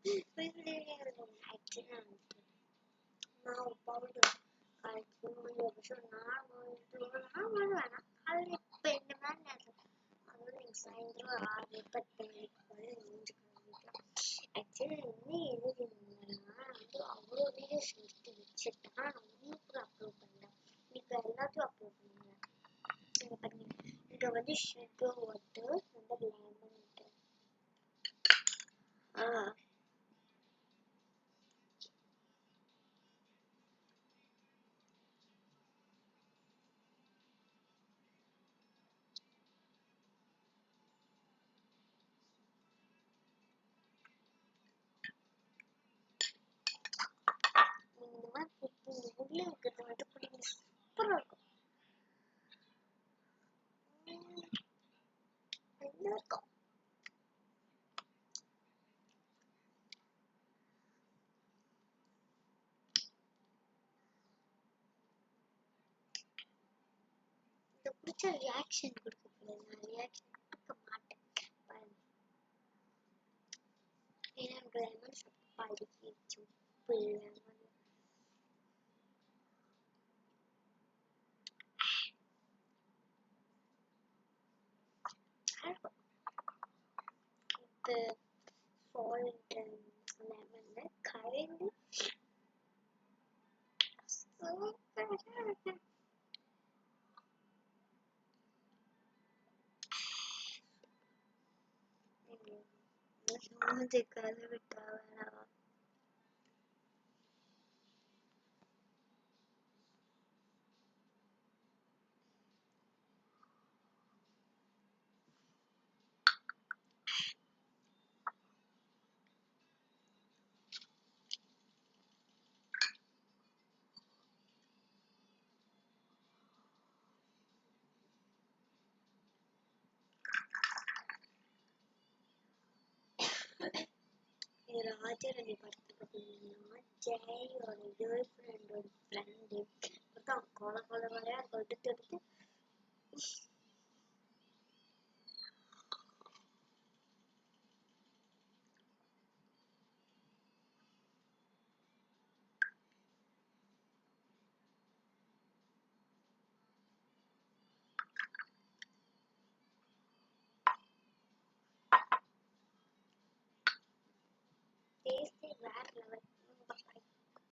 Actually, now powder. I do your vision now. I'll spend the man as a sign through our but actually, அவ்வளோ videos எடுத்து வச்சுட்டா உங்களுக்கு upload பண்ணலாம். இப்போ எல்லாத்தையும் அப்லோட் பண்ணுங்க. இதை வந்து சுகர் வாட்டர் அந்த லெமன் இந்த மாதிரி உள்ளே இருக்கிறது வந்து பிடிக்கும். சூப்பராக இருக்கும். நல்லா இருக்கும். இதை பிடிச்ச ரியாக்ஷன் கொடுக்க கூடாது. நான் ரியாக்ஷன் கொடுக்க மாட்டேன். பாருங்க, ஏன்னா எனக்கு லெமன் சாப்பிட்டு பழகிடுச்சு. உப்பு லெமன் உப்பு சால்ட் லெமன்ல கலந்து சூப்பராக இருக்கு. மூஞ்சி கழுவிட்டா வேணாம். இது ராஜரணி படத்துக்கு பார்த்தீங்கன்னா ஜெயோட கேர்ள் ஃப்ரெண்டோட ஃப்ரெண்டு மொத்தம் கொலை கொலையா எடுத்து எடுத்து